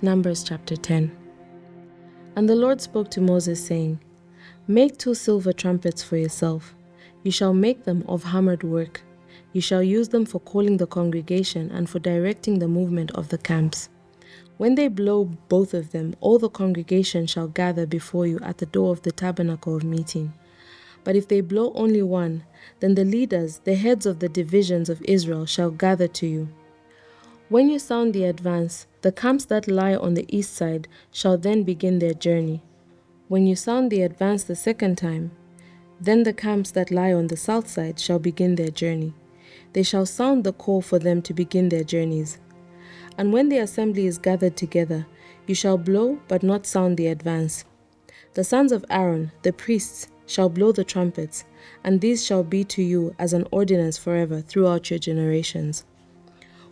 Numbers chapter 10. And the Lord spoke to Moses, saying, Make 2 silver trumpets for yourself. You shall make them of hammered work. You shall use them for calling the congregation and for directing the movement of the camps. When they blow both of them, all the congregation shall gather before you at the door of the tabernacle of meeting. But if they blow only one, then the leaders, the heads of the divisions of Israel, shall gather to you. When you sound the advance, the camps that lie on the east side shall then begin their journey. When you sound the advance the second time, then the camps that lie on the south side shall begin their journey. They shall sound the call for them to begin their journeys. And when the assembly is gathered together, you shall blow but not sound the advance. The sons of Aaron, the priests, shall blow the trumpets, and these shall be to you as an ordinance forever throughout your generations.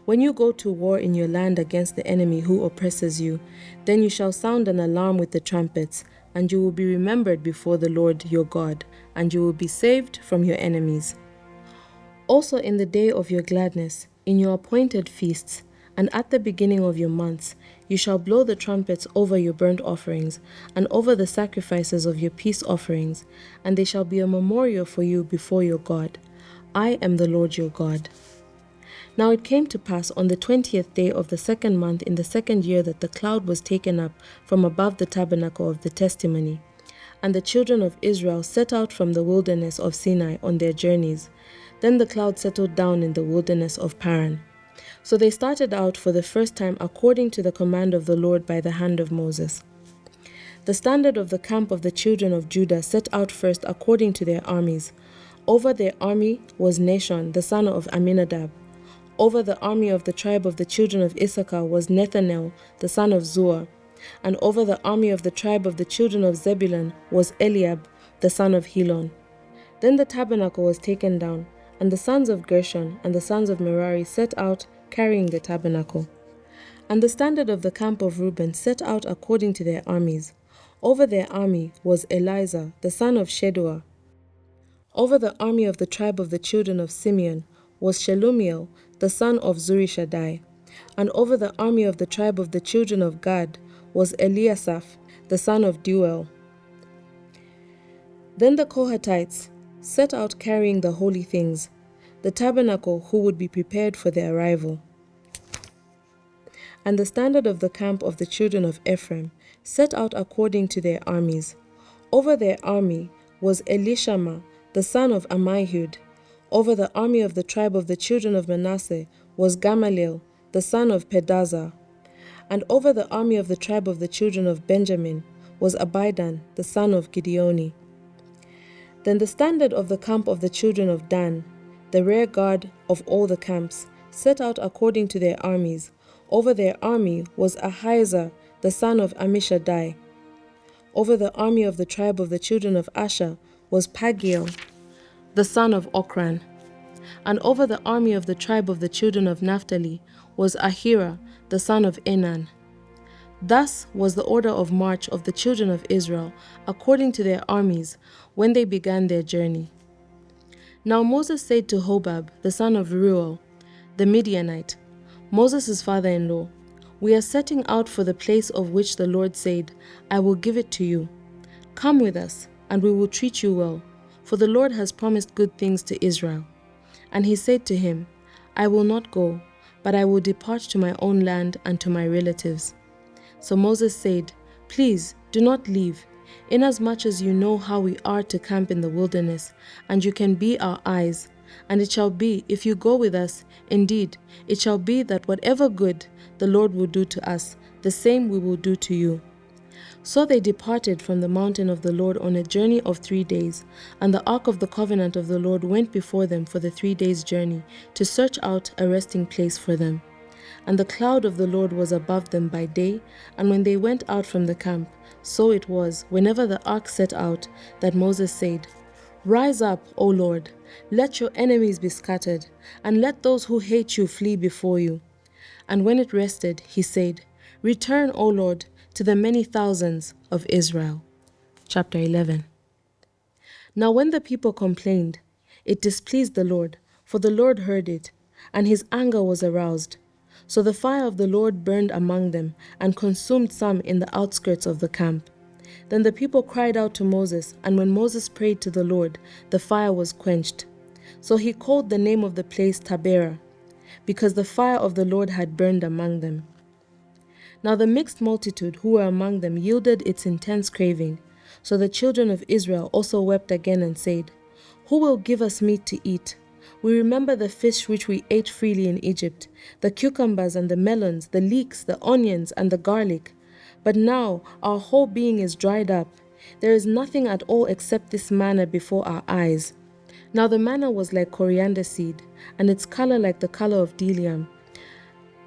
When you go to war in your land against the enemy who oppresses you, then you shall sound an alarm with the trumpets, and you will be remembered before the Lord your God, and you will be saved from your enemies. Also in the day of your gladness, in your appointed feasts, and at the beginning of your months, you shall blow the trumpets over your burnt offerings, and over the sacrifices of your peace offerings, and they shall be a memorial for you before your God. I am the Lord your God. Now it came to pass on the 20th day of the 2nd month in the 2nd year that the cloud was taken up from above the tabernacle of the testimony. And the children of Israel set out from the wilderness of Sinai on their journeys. Then the cloud settled down in the wilderness of Paran. So they started out for the first time according to the command of the Lord by the hand of Moses. The standard of the camp of the children of Judah set out first according to their armies. Over their army was Nahshon, the son of Amminadab. Over the army of the tribe of the children of Issachar was Nethanel, the son of Zuar. And over the army of the tribe of the children of Zebulun was Eliab, the son of Helon. Then the tabernacle was taken down, and the sons of Gershon and the sons of Merari set out carrying the tabernacle. And the standard of the camp of Reuben set out according to their armies. Over their army was Eleazar, the son of Sheduah. Over the army of the tribe of the children of Simeon was Shelumiel, the son of Zurishaddai. And over the army of the tribe of the children of Gad was Eliasaph, the son of Deuel. Then the Kohathites set out carrying the holy things, the tabernacle who would be prepared for their arrival. And the standard of the camp of the children of Ephraim set out according to their armies. Over their army was Elishama, the son of Ammihud. Over the army of the tribe of the children of Manasseh was Gamaliel, the son of Pedazah. And over the army of the tribe of the children of Benjamin was Abidan, the son of Gideoni. Then the standard of the camp of the children of Dan, the rear guard of all the camps, set out according to their armies. Over their army was Ahiezer, the son of Ammishaddai. Over the army of the tribe of the children of Asher was Pagiel, the son of Ochran. And over the army of the tribe of the children of Naphtali was Ahira, the son of Enan. Thus was the order of march of the children of Israel, according to their armies, when they began their journey. Now Moses said to Hobab, the son of Reuel, the Midianite, Moses' father-in-law, We are setting out for the place of which the Lord said, I will give it to you. Come with us, and we will treat you well, for the Lord has promised good things to Israel. And he said to him, I will not go, but I will depart to my own land and to my relatives. So Moses said, Please do not leave, inasmuch as you know how we are to camp in the wilderness, and you can be our eyes. And it shall be, if you go with us, indeed, it shall be that whatever good the Lord will do to us, the same we will do to you. So they departed from the mountain of the Lord on a journey of 3 days, and the ark of the covenant of the Lord went before them for the 3 days' journey, to search out a resting place for them. And the cloud of the Lord was above them by day, and when they went out from the camp, so it was, whenever the ark set out, that Moses said, Rise up, O Lord, let your enemies be scattered, and let those who hate you flee before you. And when it rested, he said, Return, O Lord, to the many thousands of Israel. Chapter 11. Now when the people complained, it displeased the Lord, for the Lord heard it, and his anger was aroused. So the fire of the Lord burned among them and consumed some in the outskirts of the camp. Then the people cried out to Moses, and when Moses prayed to the Lord, the fire was quenched. So he called the name of the place Taberah, because the fire of the Lord had burned among them. Now the mixed multitude who were among them yielded its intense craving. So the children of Israel also wept again and said, "Who will give us meat to eat? We remember the fish which we ate freely in Egypt, the cucumbers and the melons, the leeks, the onions and the garlic. But now our whole being is dried up. There is nothing at all except this manna before our eyes." Now the manna was like coriander seed, and its color like the color of bdellium.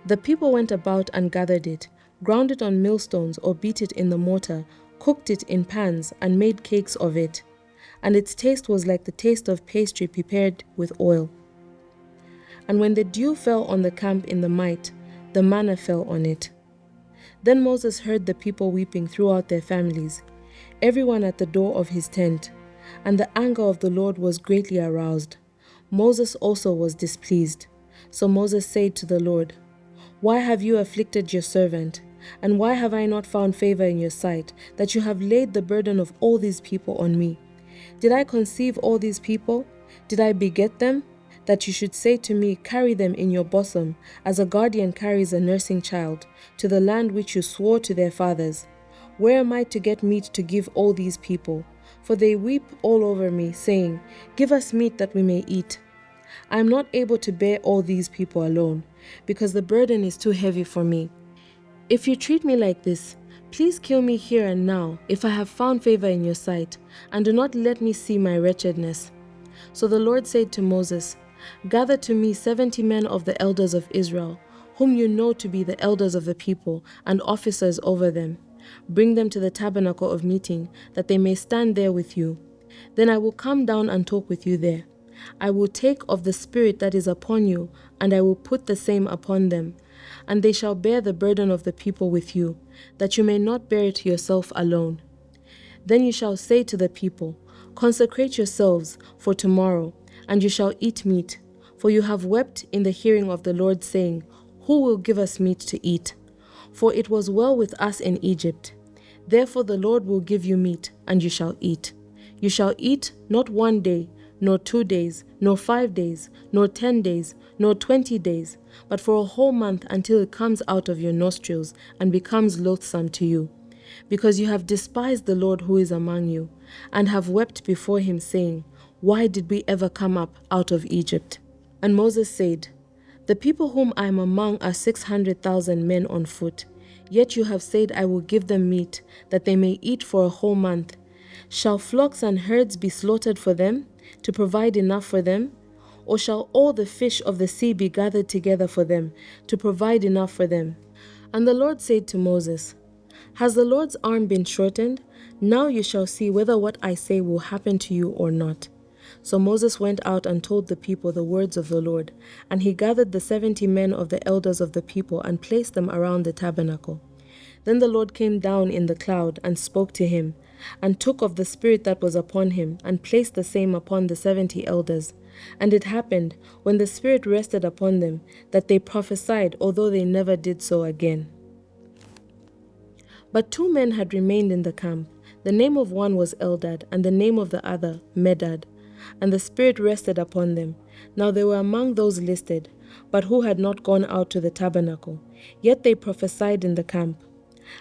The people went about and gathered it, ground it on millstones or beat it in the mortar, cooked it in pans and made cakes of it. And its taste was like the taste of pastry prepared with oil. And when the dew fell on the camp in the might, the manna fell on it. Then Moses heard the people weeping throughout their families, everyone at the door of his tent, and the anger of the Lord was greatly aroused. Moses also was displeased. So Moses said to the Lord, "Why have you afflicted your servant? And why have I not found favor in your sight, that you have laid the burden of all these people on me? Did I conceive all these people? Did I beget them? That you should say to me, 'Carry them in your bosom, as a guardian carries a nursing child, to the land which you swore to their fathers.' Where am I to get meat to give all these people? For they weep all over me, saying, 'Give us meat that we may eat.' I am not able to bear all these people alone, because the burden is too heavy for me. If you treat me like this, please kill me here and now, if I have found favor in your sight, and do not let me see my wretchedness." So the Lord said to Moses, "Gather to me 70 men of the elders of Israel, whom you know to be the elders of the people and officers over them. Bring them to the tabernacle of meeting, that they may stand there with you. Then I will come down and talk with you there. I will take of the Spirit that is upon you, and I will put the same upon them. And they shall bear the burden of the people with you, that you may not bear it yourself alone. Then you shall say to the people, 'Consecrate yourselves for tomorrow, and you shall eat meat. For you have wept in the hearing of the Lord, saying, Who will give us meat to eat? For it was well with us in Egypt. Therefore the Lord will give you meat, and you shall eat. You shall eat not 1 day, nor 2 days, nor 5 days, nor 10 days, nor 20 days, but for a whole month, until it comes out of your nostrils and becomes loathsome to you. Because you have despised the Lord who is among you, and have wept before him, saying, Why did we ever come up out of Egypt?" And Moses said, "The people whom I am among are 600,000 men on foot. Yet you have said, I will give them meat, that they may eat for a whole month. Shall flocks and herds be slaughtered for them, to provide enough for them? Or shall all the fish of the sea be gathered together for them, to provide enough for them?" And the Lord said to Moses, "Has the Lord's arm been shortened? Now you shall see whether what I say will happen to you or not." So Moses went out and told the people the words of the Lord, and he gathered the 70 men of the elders of the people and placed them around the tabernacle. Then the Lord came down in the cloud and spoke to him, and took of the Spirit that was upon him, and placed the same upon the 70 elders. And it happened, when the Spirit rested upon them, that they prophesied, although they never did so again. But 2 men had remained in the camp. The name of one was Eldad, and the name of the other Medad. And the Spirit rested upon them. Now they were among those listed, but who had not gone out to the tabernacle. Yet they prophesied in the camp.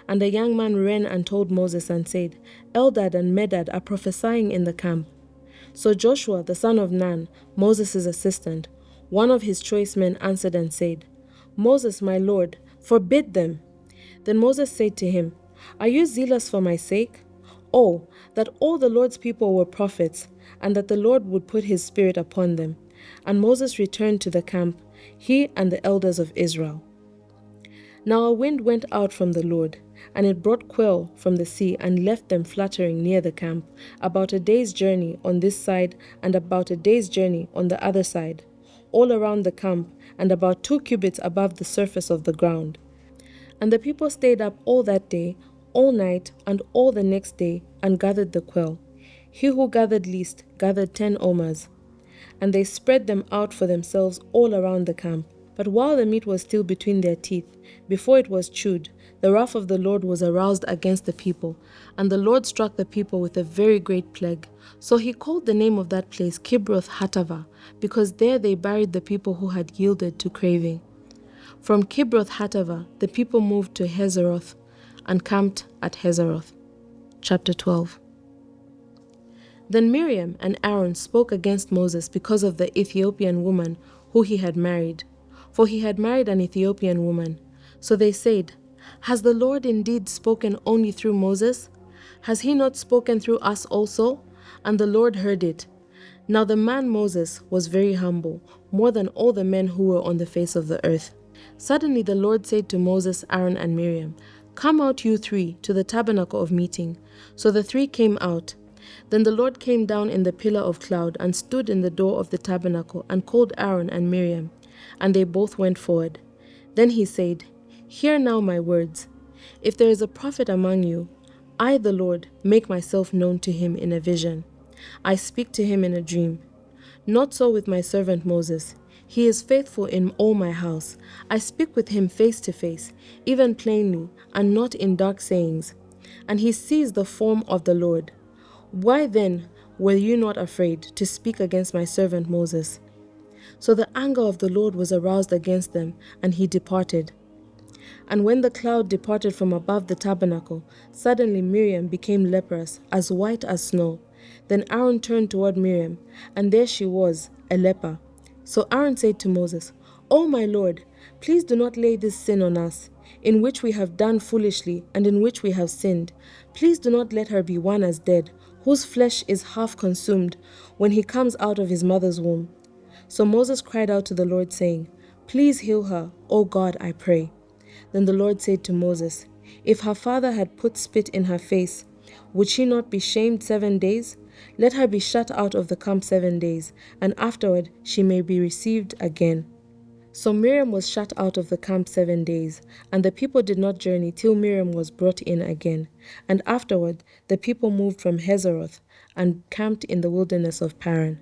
And the young man ran and told Moses and said, "Eldad and Medad are prophesying in the camp." So Joshua, the son of Nun, Moses' assistant, one of his choice men, answered and said, "Moses, my lord, forbid them." Then Moses said to him, "Are you zealous for my sake? Oh, that all the Lord's people were prophets, and that the Lord would put his Spirit upon them." And Moses returned to the camp, he and the elders of Israel. Now a wind went out from the Lord, and it brought quail from the sea and left them fluttering near the camp, about a day's journey on this side and about a day's journey on the other side, all around the camp, and about 2 cubits above the surface of the ground. And the people stayed up all that day, all night, and all the next day, and gathered the quail. He who gathered least gathered 10 omers. And they spread them out for themselves all around the camp. But while the meat was still between their teeth, before it was chewed, the wrath of the Lord was aroused against the people, and the Lord struck the people with a very great plague. So he called the name of that place Kibroth Hattaavah, because there they buried the people who had yielded to craving. From Kibroth Hattaavah, the people moved to Hazeroth and camped at Hazeroth. Chapter 12. Then Miriam and Aaron spoke against Moses because of the Ethiopian woman who he had married, for he had married an Ethiopian woman. So they said, "Has the Lord indeed spoken only through Moses? Has he not spoken through us also?" And the Lord heard it. Now the man Moses was very humble, more than all the men who were on the face of the earth. Suddenly the Lord said to Moses, Aaron, and Miriam, "Come out, you three, to the tabernacle of meeting." So the three came out. Then the Lord came down in the pillar of cloud and stood in the door of the tabernacle and called Aaron and Miriam, and they both went forward. Then he said, "Hear now my words. If there is a prophet among you, I, the Lord, make myself known to him in a vision. I speak to him in a dream. Not so with my servant Moses. He is faithful in all my house. I speak with him face to face, even plainly, and not in dark sayings. And he sees the form of the Lord. Why then were you not afraid to speak against my servant Moses?" So the anger of the Lord was aroused against them, and he departed. And when the cloud departed from above the tabernacle, suddenly Miriam became leprous, as white as snow. Then Aaron turned toward Miriam, and there she was, a leper. So Aaron said to Moses, "O my Lord, please do not lay this sin on us, in which we have done foolishly and in which we have sinned. Please do not let her be one as dead, whose flesh is half consumed when he comes out of his mother's womb." So Moses cried out to the Lord, saying, "Please heal her, O God, I pray." Then the Lord said to Moses, "If her father had put spit in her face, would she not be shamed 7 days? Let her be shut out of the camp 7 days, and afterward she may be received again." So Miriam was shut out of the camp 7 days, and the people did not journey till Miriam was brought in again. And afterward the people moved from Hazeroth and camped in the wilderness of Paran.